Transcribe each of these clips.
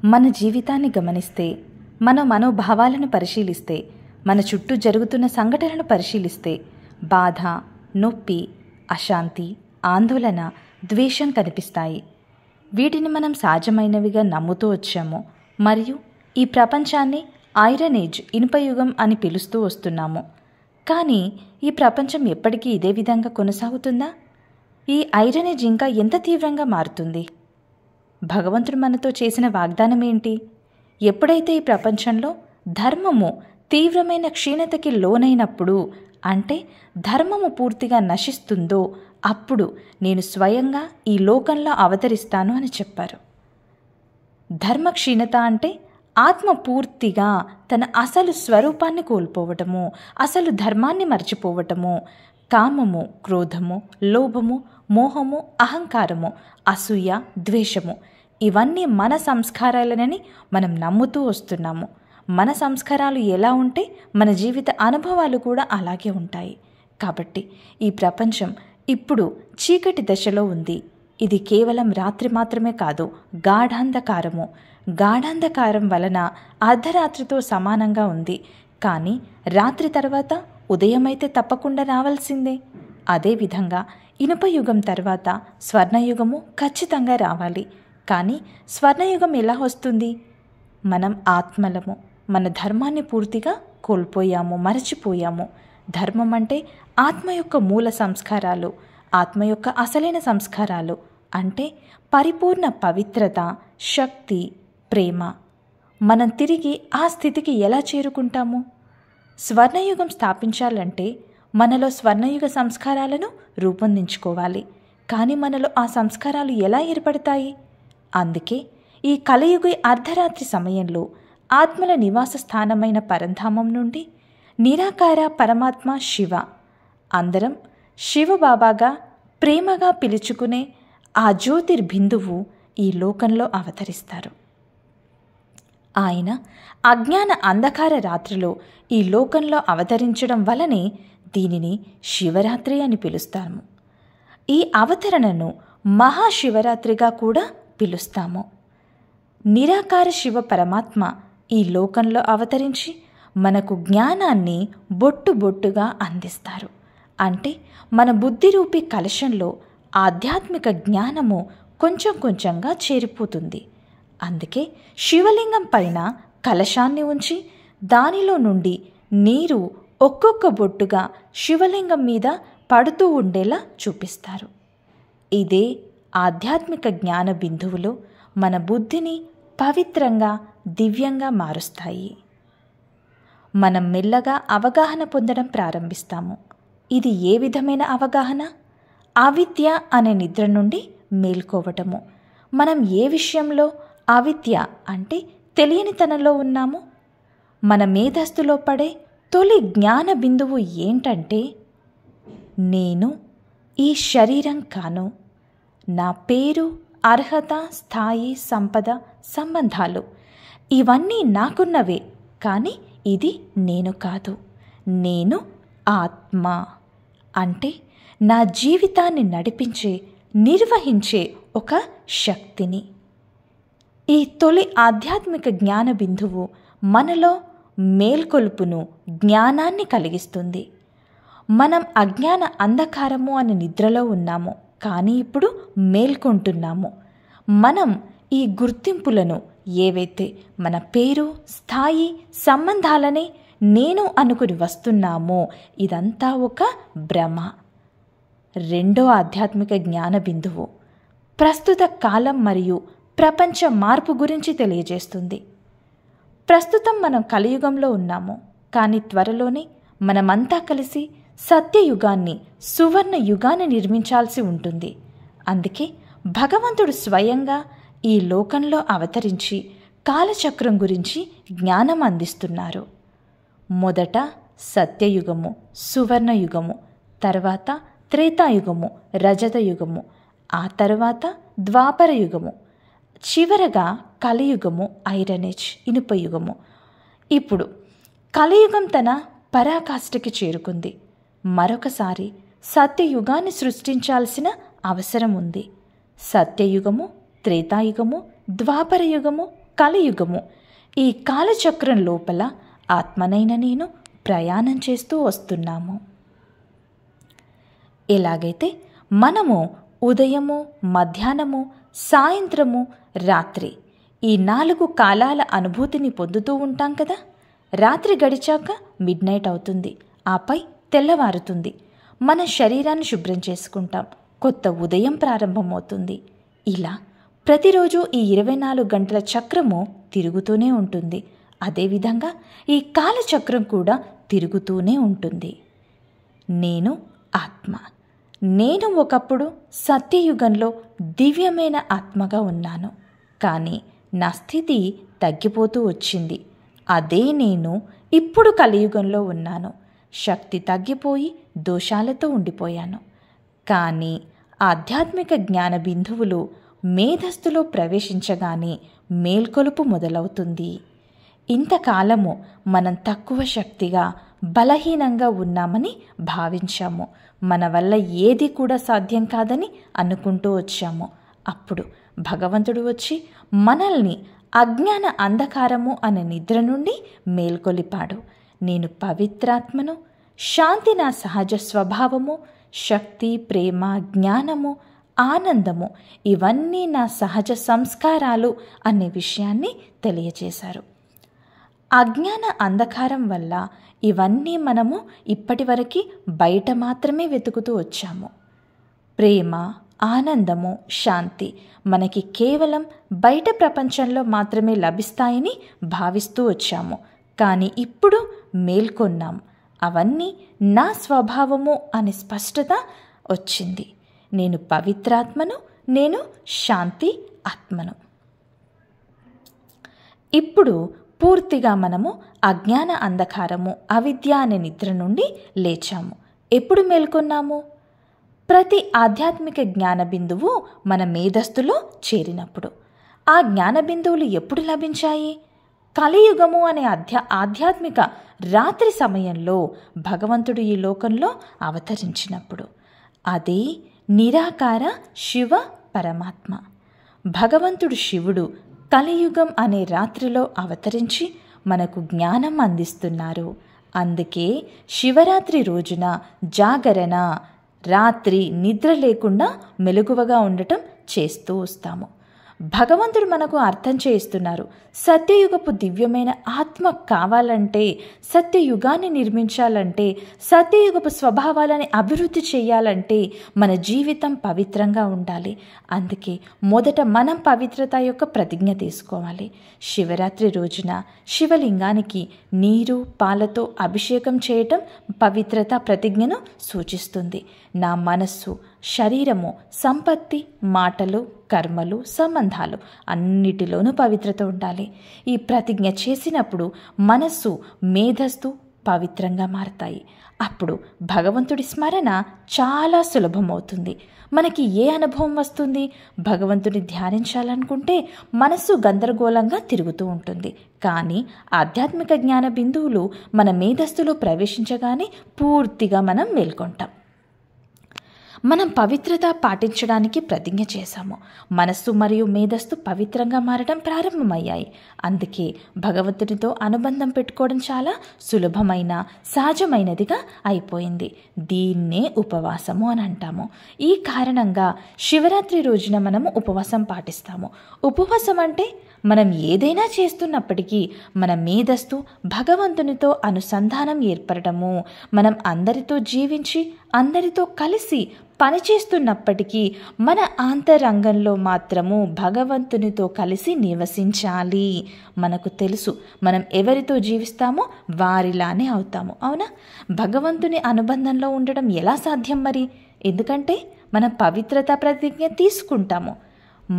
మన జీవితాన్ని గమనిస్తే, మన మనోభావాలను పరిశీలిస్తే, మన చుట్టూ జరుగుతున్న సంఘటనలను పరిశీలిస్తే బాధ, నొప్పి, అశాంతి, ఆందోళన, ద్వేషం కనిపిస్తాయి. వీటిని మనం సహజమైనవిగా నమ్ముతూ వచ్చాము మరియు ఈ ప్రపంచాన్ని ఐరన్ ఏజ్, ఇనుపయుగం అని పిలుస్తూ వస్తున్నాము. కానీ ఈ ప్రపంచం ఎప్పటికీ ఇదే విధంగా కొనసాగుతుందా? ఈ ఐరన్ ఏజ్ ఇంకా ఎంత తీవ్రంగా మారుతుంది? భగవంతుడు మనతో చేసిన వాగ్దానం ఏంటి? ఎప్పుడైతే ఈ ప్రపంచంలో ధర్మము తీవ్రమైన క్షీణతకి లోనైనప్పుడు, అంటే ధర్మము పూర్తిగా నశిస్తుందో అప్పుడు నేను స్వయంగా ఈ లోకంలో అవతరిస్తాను అని చెప్పారు. ధర్మ క్షీణత అంటే ఆత్మ పూర్తిగా తన అసలు స్వరూపాన్ని కోల్పోవటము, అసలు ధర్మాన్ని మర్చిపోవటము, కామము, క్రోధము, లోభము, మోహము, అహంకారము, అసూయ, ద్వేషము ఇవన్నీ మన సంస్కారాలనని మనం నమ్ముతూ వస్తున్నాము. మన సంస్కారాలు ఎలా ఉంటే మన జీవిత అనుభవాలు కూడా అలాగే ఉంటాయి. కాబట్టి ఈ ప్రపంచం ఇప్పుడు చీకటి దశలో ఉంది. ఇది కేవలం రాత్రి మాత్రమే కాదు, గాఢాంధకారము. గాఢాంధకారం వలన అర్ధరాత్రితో సమానంగా ఉంది. కానీ రాత్రి తర్వాత ఉదయమైతే తప్పకుండా రావాల్సిందే. అదేవిధంగా ఇనుపయుగం తర్వాత స్వర్ణయుగము ఖచ్చితంగా రావాలి. కానీ స్వర్ణయుగం ఎలా వస్తుంది? మనం ఆత్మలము. మన ధర్మాన్ని పూర్తిగా కోల్పోయాము, మరచిపోయాము. ధర్మం అంటే ఆత్మ యొక్క మూల సంస్కారాలు, ఆత్మ యొక్క అసలైన సంస్కారాలు అంటే పరిపూర్ణ పవిత్రత, శక్తి, ప్రేమ. మనం తిరిగి ఆ స్థితికి ఎలా చేరుకుంటాము? స్వర్ణయుగం స్థాపించాలంటే మనలో స్వర్ణయుగ సంస్కారాలను రూపొందించుకోవాలి. కానీ మనలో ఆ సంస్కారాలు ఎలా ఏర్పడతాయి? అందుకే ఈ కలియుగ అర్ధరాత్రి సమయంలో ఆత్మల నివాస స్థానమైన పరంధామం నుండి నిరాకార పరమాత్మ శివ, అందరం శివబాబాగా ప్రేమగా పిలుచుకునే ఆ జ్యోతిర్బిందువు ఈ లోకంలో అవతరిస్తారు. ఆయన అజ్ఞాన అంధకార రాత్రిలో ఈ లోకంలో అవతరించడం వలనే దీనిని శివరాత్రి అని పిలుస్తాము. ఈ అవతరణను మహాశివరాత్రిగా కూడా పిలుస్తాము. నిరాకార శివ పరమాత్మ ఈ లోకంలో అవతరించి మనకు జ్ఞానాన్ని బొట్టు బొట్టుగా అందిస్తారు. అంటే మన బుద్ధి రూపీ కలశంలో ఆధ్యాత్మిక జ్ఞానము కొంచెం కొంచెంగా చేరిపోతుంది. అందుకే శివలింగం పైన కలశాన్ని ఉంచి దానిలో నుండి నీరు ఒక్కొక్క బొట్టుగా శివలింగం మీద పడుతూ ఉండేలా చూపిస్తారు. ఇదే ఆధ్యాత్మిక జ్ఞాన బిందువులు మన బుద్ధిని పవిత్రంగా, దివ్యంగా మారుస్తాయి. మనం మెల్లగా అవగాహన పొందడం ప్రారంభిస్తాము. ఇది ఏ విధమైన అవగాహన? అవిద్య అనే నిద్ర నుండి మేల్కోవటము. మనం ఏ విషయంలో అవిద్య అంటే తెలియనితనంలో ఉన్నాము? మన మేధస్సులో పడే తొలి జ్ఞాన బిందువు ఏంటంటే, నేను ఈ శరీరం కాను. నా పేరు, అర్హత, స్థాయి, సంపద, సంబంధాలు ఇవన్నీ నాకున్నవే. కానీ ఇది నేను కాదు. నేను ఆత్మ. అంటే నా జీవితాన్ని నడిపించే, నిర్వహించే ఒక శక్తిని. ఈ తొలి ఆధ్యాత్మిక జ్ఞాన బిందువు మనలో మేల్కొలుపును, జ్ఞానాన్ని కలిగిస్తుంది. మనం అజ్ఞాన అంధకారము అనే నిద్రలో ఉన్నాము, కానీ ఇప్పుడు మేల్కొంటున్నాము. మనం ఈ గుర్తింపులను, ఏవైతే మన పేరు, స్థాయి, సంబంధాలనే నేను అనుకుని వస్తున్నామో ఇదంతా ఒక భ్రమ. రెండో ఆధ్యాత్మిక జ్ఞాన బిందువు ప్రస్తుత కాలం మరియు ప్రపంచ మార్పు గురించి తెలియజేస్తుంది. ప్రస్తుతం మనం కలియుగంలో ఉన్నాము, కానీ త్వరలోనే మనమంతా కలిసి సత్యయుగాన్ని, సువర్ణ యుగాన్ని నిర్మించాల్సి ఉంటుంది. అందుకే భగవంతుడు స్వయంగా ఈ లోకంలో అవతరించి కాలచక్రం గురించి జ్ఞానం అందిస్తున్నారు. మొదట సత్యయుగము, సువర్ణయుగము, తర్వాత త్రేతాయుగము, రజతయుగము, ఆ తర్వాత ద్వాపరయుగము, చివరగా కలియుగము, ఐరన్ ఏజ్, ఇనుపయుగము. ఇప్పుడు కలియుగం తన పరాకాష్ఠకి చేరుకుంది. మరొకసారి సత్యయుగాన్ని సృష్టించాల్సిన అవసరం ఉంది. సత్యయుగము, త్రేతాయుగము, ద్వాపరయుగము, కలియుగము. ఈ కాలచక్రం లోపల ఆత్మనైన నేను ప్రయాణం చేస్తూ వస్తున్నాము. ఎలాగైతే మనము ఉదయము, మధ్యాహ్నము, సాయంత్రము, రాత్రి ఈ 4 కాలాల అనుభూతిని పొందుతూ ఉంటాం కదా. రాత్రి గడిచాక మిడ్నైట్ అవుతుంది, ఆపై తెల్లవారుతుంది. మన శరీరాన్ని శుభ్రం చేసుకుంటాం, కొత్త ఉదయం ప్రారంభమవుతుంది. ఇలా ప్రతిరోజు ఈ 24 గంటల చక్రము తిరుగుతూనే ఉంటుంది. అదేవిధంగా ఈ కాలచక్రం కూడా తిరుగుతూనే ఉంటుంది. నేను ఆత్మ. నేను ఒకప్పుడు సత్యయుగంలో దివ్యమైన ఆత్మగా ఉన్నాను. కానీ నా స్థితి తగ్గిపోతూ వచ్చింది. అదే నేను ఇప్పుడు కలియుగంలో ఉన్నాను. శక్తి తగ్గిపోయి దోషాలతో ఉండిపోయాను. కానీ ఆధ్యాత్మిక జ్ఞాన బిందువులు మేధస్సులో ప్రవేశించగానే మేల్కొలుపు మొదలవుతుంది. ఇంతకాలము మనం తక్కువ శక్తిగా, బలహీనంగా ఉన్నామని భావించాము. మన వల్ల ఏది కూడా సాధ్యం కాదని అనుకుంటూ వచ్చాము. అప్పుడు భగవంతుడు వచ్చి మనల్ని అజ్ఞాన అంధకారము అనే నిద్ర నుండి మేల్కొలిపాడు. నేను పవిత్రాత్మను, శాంతి నా సహజ స్వభావము, శక్తి, ప్రేమ, జ్ఞానము, ఆనందము ఇవన్నీ నా సహజ సంస్కారాలు అనే విషయాన్ని తెలియజేశారు. అజ్ఞాన అంధకారం వల్ల ఇవన్నీ మనము ఇప్పటివరకు బయట మాత్రమే వెతుకుతూ వచ్చాము. ప్రేమ, ఆనందము, శాంతి మనకి కేవలం బయట ప్రపంచంలో మాత్రమే లభిస్తాయని భావిస్తూ వచ్చాము. కానీ ఇప్పుడు మేల్కొన్నాం. అవన్నీ నా స్వభావము అనే స్పష్టత వచ్చింది. నేను పవిత్రాత్మను, నేను శాంతి ఆత్మను. ఇప్పుడు పూర్తిగా మనము అజ్ఞాన అంధకారము, అవిద్య అనే నిద్ర నుండి లేచాము. ఎప్పుడు మేల్కొన్నాము? ప్రతి ఆధ్యాత్మిక జ్ఞాన బిందువు మన మేధస్సులో చేరినప్పుడు. ఆ జ్ఞాన బిందువులు ఎప్పుడు లభించాయి? కలియుగము అనే ఆధ్యాత్మిక రాత్రి సమయంలో భగవంతుడు ఈ లోకంలో అవతరించినప్పుడు. అదే నిరాకార శివ పరమాత్మ. భగవంతుడు శివుడు కలియుగం అనే రాత్రిలో అవతరించి మనకు జ్ఞానం అందిస్తున్నారు. అందుకే శివరాత్రి రోజున జాగరణ, రాత్రి నిద్ర లేకుండా మెలకువగా ఉండటం చేస్తూ వస్తాము. భగవంతుడు మనకు అర్థం చేయిస్తున్నారు. సత్యయుగపు దివ్యమైన ఆత్మ కావాలంటే, సత్యయుగాన్ని నిర్మించాలంటే, సత్యయుగపు స్వభావాలని అభివృద్ధి చేయాలంటే మన జీవితం పవిత్రంగా ఉండాలి. అందుకే మొదట మనం పవిత్రత యొక్క ప్రతిజ్ఞ తీసుకోవాలి. శివరాత్రి రోజున శివలింగానికి నీరు, పాలతో అభిషేకం చేయటం పవిత్రత ప్రతిజ్ఞను సూచిస్తుంది. నా మనస్సు, శరీరము, సంపత్తి, మాటలు, కర్మలు, సంబంధాలు అన్నిటిలోనూ పవిత్రత ఉండాలి. ఈ ప్రతిజ్ఞ చేసినప్పుడు మనస్సు, మేధస్సు పవిత్రంగా మారతాయి. అప్పుడు భగవంతుడి స్మరణ చాలా సులభమవుతుంది. మనకి ఏ అనుభవం వస్తుంది? భగవంతుని ధ్యానించాలనుకుంటే మనస్సు గందరగోళంగా తిరుగుతూ ఉంటుంది. కానీ ఆధ్యాత్మిక జ్ఞాన బిందువులు మన మేధస్సులో ప్రవేశించగానే పూర్తిగా మనం మేల్కొంటాం. మనం పవిత్రత పాటించడానికి ప్రతిజ్ఞ చేశాము. మనస్సు మరియు మేధస్సు పవిత్రంగా మారడం ప్రారంభమయ్యాయి. అందుకే భగవంతునితో అనుబంధం పెట్టుకోవడం చాలా సులభమైన, సహజమైనదిగా అయిపోయింది. దీన్నే ఉపవాసము అని అంటాము. ఈ కారణంగా శివరాత్రి రోజున మనము ఉపవాసం పాటిస్తాము. ఉపవాసం అంటే మనం ఏదైనా చేస్తున్నప్పటికీ మన మేధస్సు భగవంతునితో అనుసంధానం ఏర్పడటము. మనం అందరితో జీవించి అందరితో కలిసి పనిచేస్తున్నప్పటికీ మన ఆంతరంగంలో మాత్రము భగవంతునితో కలిసి నివసించాలి. మనకు తెలుసు మనం ఎవరితో జీవిస్తామో వారిలానే అవుతాము. అవునా? భగవంతుని అనుబంధంలో ఉండడం ఎలా సాధ్యం మరి? ఎందుకంటే మనం పవిత్రత ప్రతిజ్ఞ తీసుకుంటాము.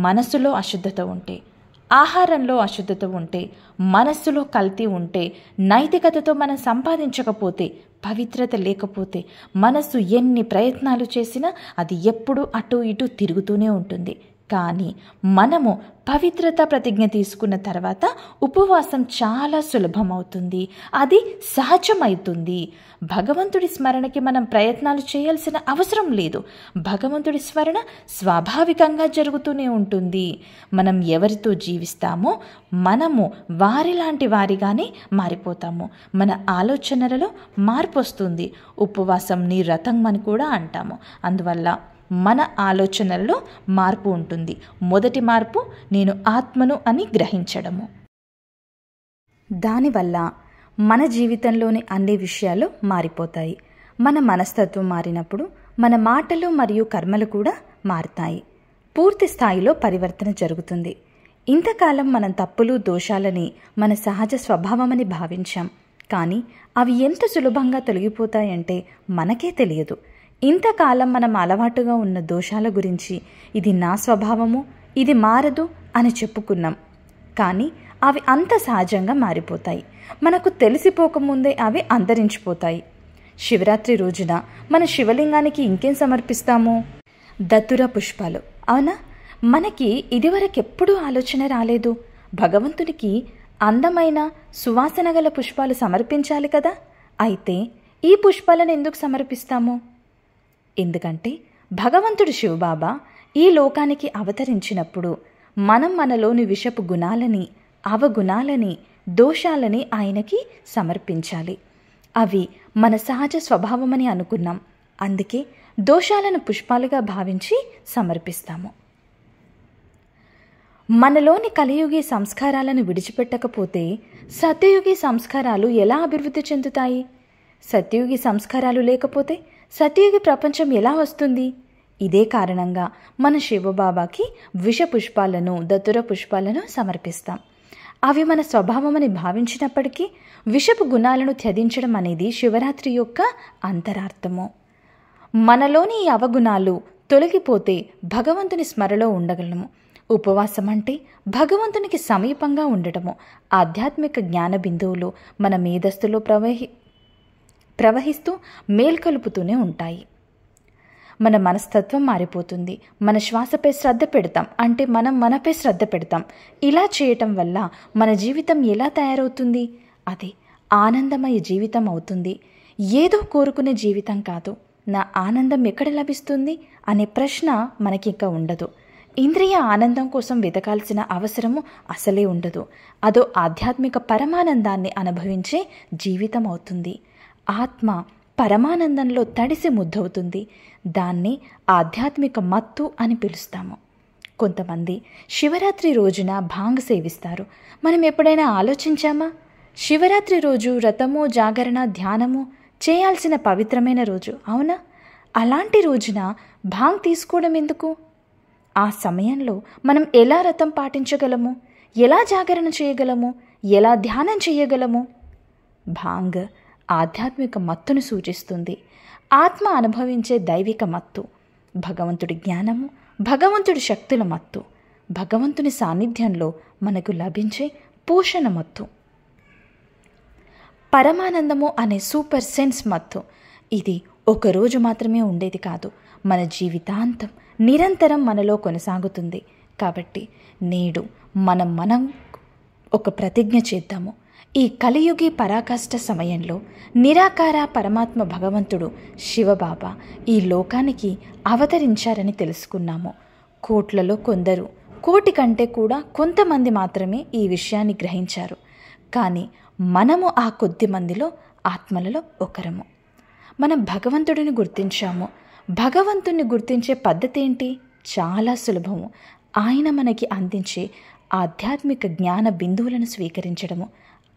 మనసులో అశుద్ధత ఉంటే, ఆహారంలో అశుద్ధత ఉంటే, మనస్సులో కల్తీ ఉంటే, నైతికతతో మనం సంపాదించకపోతే, పవిత్రత లేకపోతే మనస్సు ఎన్ని ప్రయత్నాలు చేసినా అది ఎప్పుడూ అటు ఇటు తిరుగుతూనే ఉంటుంది. కానీ మనము పవిత్రత ప్రతిజ్ఞ తీసుకున్న తర్వాత ఉపవాసం చాలా సులభమవుతుంది, అది సహజమవుతుంది. భగవంతుడి స్మరణకి మనం ప్రయత్నాలు చేయాల్సిన అవసరం లేదు. భగవంతుడి స్మరణ స్వాభావికంగా జరుగుతూనే ఉంటుంది. మనం ఎవరితో జీవిస్తామో మనము వారిలాంటి వారిగానే మారిపోతాము. మన ఆలోచనలలో మార్పు వస్తుంది. ఉపవాసం నీ రథం అని కూడా అంటాము. అందువల్ల మన ఆలోచనల్లో మార్పు ఉంటుంది. మొదటి మార్పు నేను ఆత్మను అని గ్రహించడము. దానివల్ల మన జీవితంలోని అన్ని విషయాలు మారిపోతాయి. మన మనస్తత్వం మారినప్పుడు మన మాటలు మరియు కర్మలు కూడా మారుతాయి. పూర్తి స్థాయిలో పరివర్తన జరుగుతుంది. ఇంతకాలం మనం తప్పులు దోషాలని మన సహజ స్వభావమని భావించాం. కానీ అవి ఎంత సులభంగా తొలగిపోతాయంటే మనకే తెలియదు. ఇంతకాలం మనం అలవాటుగా ఉన్న దోషాల గురించి ఇది నా స్వభావము, ఇది మారదు అని చెప్పుకున్నాం. కానీ అవి అంత సహజంగా మారిపోతాయి. మనకు తెలిసిపోకముందే అవి అంతరించిపోతాయి. శివరాత్రి రోజున మన శివలింగానికి ఇంకేం సమర్పిస్తాము? దత్తుర పుష్పాలు, అవునా? మనకి ఇదివరకెప్పుడూ ఆలోచన రాలేదు. భగవంతునికి అందమైన సువాసన గల పుష్పాలు సమర్పించాలి కదా. అయితే ఈ పుష్పాలను ఎందుకు సమర్పిస్తాము? ఎందుకంటే భగవంతుడు శివబాబా ఈ లోకానికి అవతరించినప్పుడు మనం మనలోని విషపు గుణాలని, అవగుణాలని, దోషాలని ఆయనకి సమర్పించాలి. అవి మన సహజ స్వభావమని అనుకున్నాం. అందుకే దోషాలను పుష్పాలుగా భావించి సమర్పిస్తాము. మనలోని కలియుగి సంస్కారాలను విడిచిపెట్టకపోతే సత్యయుగి సంస్కారాలు ఎలా అభివృద్ధి చెందుతాయి? సత్యయుగి సంస్కారాలు లేకపోతే సత్యయుగి ప్రపంచం ఎలా వస్తుంది? ఇదే కారణంగా మన శివబాబాకి విష పుష్పాలను, దత్తుర పుష్పాలను సమర్పిస్తాం. అవి మన స్వభావమని భావించినప్పటికీ విషపు గుణాలను త్యజించడం అనేది శివరాత్రి యొక్క అంతరార్థము. మనలోని ఈ అవగుణాలు తొలగిపోతే భగవంతుని స్మరణలో ఉండగలము. ఉపవాసం అంటే భగవంతునికి సమీపంగా ఉండటము. ఆధ్యాత్మిక జ్ఞాన బిందువులు మన మేధస్సులో ప్రవహిస్తూ మేల్కొలుపుతూనే ఉంటాయి. మన మనస్తత్వం మారిపోతుంది. మన శ్వాసపై శ్రద్ధ పెడతాం, అంటే మనం మనపై శ్రద్ధ పెడతాం. ఇలా చేయటం వల్ల మన జీవితం ఎలా తయారవుతుంది? అది ఆనందమయ జీవితం అవుతుంది. ఏదో కోరుకునే జీవితం కాదు. నా ఆనందం ఎక్కడ లభిస్తుంది అనే ప్రశ్న మనకింక ఉండదు. ఇంద్రియ ఆనందం కోసం వెతకాల్సిన అవసరము అసలే ఉండదు. అదో ఆధ్యాత్మిక పరమానందాన్ని అనుభవించే జీవితం అవుతుంది. ఆత్మ పరమానందంలో తడిసి ముద్దవుతుంది. దాన్ని ఆధ్యాత్మిక మత్తు అని పిలుస్తాము. కొంతమంది శివరాత్రి రోజున భాంగ్ సేవిస్తారు. మనం ఎప్పుడైనా ఆలోచించామా? శివరాత్రి రోజు వ్రతము, జాగరణ, ధ్యానము చేయాల్సిన పవిత్రమైన రోజు, అవునా? అలాంటి రోజున భాంగ్ తీసుకోవడం ఎందుకు? ఆ సమయంలో మనం ఎలా వ్రతం పాటించగలము? ఎలా జాగరణ చేయగలము? ఎలా ధ్యానం చేయగలము? భాంగ్ ఆధ్యాత్మిక మత్తును సూచిస్తుంది. ఆత్మ అనుభవించే దైవిక మత్తు, భగవంతుడి జ్ఞానము, భగవంతుడి శక్తుల మత్తు, భగవంతుని సాన్నిధ్యంలో మనకు లభించే పోషణ మత్తు, పరమానందము అనే సూపర్ సెన్స్ మత్తు. ఇది ఒకరోజు మాత్రమే ఉండేది కాదు, మన జీవితాంతం నిరంతరం మనలో కొనసాగుతుంది. కాబట్టి నేడు మనం ఒక ప్రతిజ్ఞ చేద్దాము. ఈ కలియుగి పరాకాష్ఠ సమయంలో నిరాకార పరమాత్మ భగవంతుడు శివబాబా ఈ లోకానికి అవతరించారని తెలుసుకున్నాము. కోట్లలో కొందరు, కోటి కంటే కూడా కొంతమంది మాత్రమే ఈ విషయాన్ని గ్రహించారు. కానీ మనము ఆ కొద్ది మందిలో ఆత్మలలో ఒకరము. మనం భగవంతుడిని గుర్తించాము. భగవంతుణ్ణి గుర్తించే పద్ధతి ఏంటి? చాలా సులభము. ఆయన మనకి అందించే ఆధ్యాత్మిక జ్ఞాన బిందువులను స్వీకరించడము.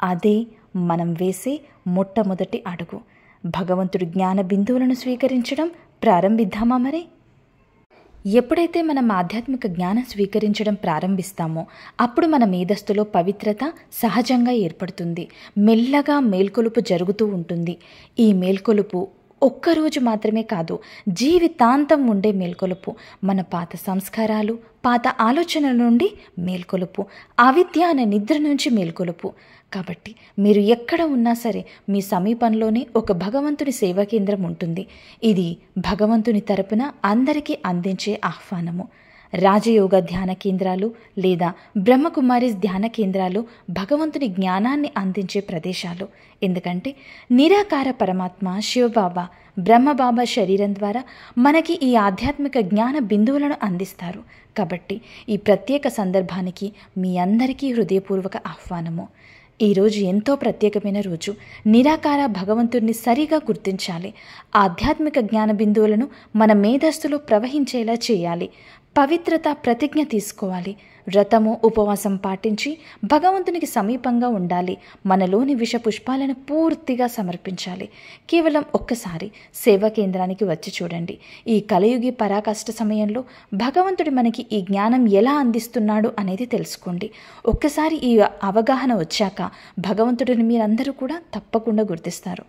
అదే మనం వేసే మొట్టమొదటి అడుగు. భగవంతుడి జ్ఞాన బిందువులను స్వీకరించడం ప్రారంభిద్దామా? మరి ఎప్పుడైతే మనం ఆధ్యాత్మిక జ్ఞానం స్వీకరించడం ప్రారంభిస్తామో అప్పుడు మన మేధస్సులో పవిత్రత సహజంగా ఏర్పడుతుంది. మెల్లగా మేల్కొలుపు జరుగుతూ ఉంటుంది. ఈ మేల్కొలుపు ఒక్కరోజు మాత్రమే కాదు, జీవితాంతం ఉండే మేల్కొలుపు. మన పాత సంస్కారాలు, పాత ఆలోచనల నుండి మేల్కొలుపు, అవిద్య అనే నిద్ర నుంచి మేల్కొలుపు. కాబట్టి మీరు ఎక్కడ ఉన్నా సరే మీ సమీపంలోనే ఒక భగవంతుని సేవా కేంద్రం ఉంటుంది. ఇది భగవంతుని తరపున అందరికీ అందించే ఆహ్వానము. రాజయోగ ధ్యాన కేంద్రాలు లేదా బ్రహ్మకుమారిస్ ధ్యాన కేంద్రాలు భగవంతుని జ్ఞానాన్ని అందించే ప్రదేశాలు. ఎందుకంటే నిరాకార పరమాత్మ శివబాబా బ్రహ్మబాబా శరీరం ద్వారా మనకి ఈ ఆధ్యాత్మిక జ్ఞాన బిందువులను అందిస్తారు. కాబట్టి ఈ ప్రత్యేక సందర్భానికి మీ అందరికీ హృదయపూర్వక ఆహ్వానము. ఈరోజు ఎంతో ప్రత్యేకమైన రోజు. నిరాకార భగవంతుడిని సరిగా గుర్తించాలి. ఆధ్యాత్మిక జ్ఞాన బిందువులను మన మేధస్సులో ప్రవహించేలా చేయాలి. పవిత్రత ప్రతిజ్ఞ తీసుకోవాలి. వ్రతము ఉపవాసం పాటించి భగవంతునికి సమీపంగా ఉండాలి. మనలోని విష పుష్పాలను పూర్తిగా సమర్పించాలి. కేవలం ఒక్కసారి సేవా కేంద్రానికి వచ్చి చూడండి. ఈ కలయుగి పరాకష్ట సమయంలో భగవంతుడు మనకి ఈ జ్ఞానం ఎలా అందిస్తున్నాడు అనేది తెలుసుకోండి. ఒక్కసారి ఈ అవగాహన వచ్చాక భగవంతుడిని మీరందరూ కూడా తప్పకుండా గుర్తిస్తారు.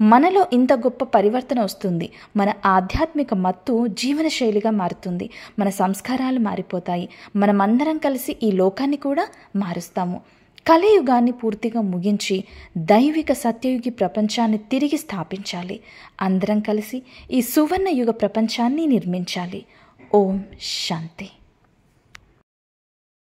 మనలో ఇంత గొప్ప పరివర్తన వస్తుంది. మన ఆధ్యాత్మిక మత్తు జీవనశైలిగా మారుతుంది. మన సంస్కారాలు మారిపోతాయి. మనమందరం కలిసి ఈ లోకాన్ని కూడా మారుస్తాము. కలియుగాన్ని పూర్తిగా ముగించి దైవిక సత్యయుగి ప్రపంచాన్ని తిరిగి స్థాపించాలి. అందరం కలిసి ఈ సువర్ణ యుగ ప్రపంచాన్ని నిర్మించాలి. ఓం శాంతి.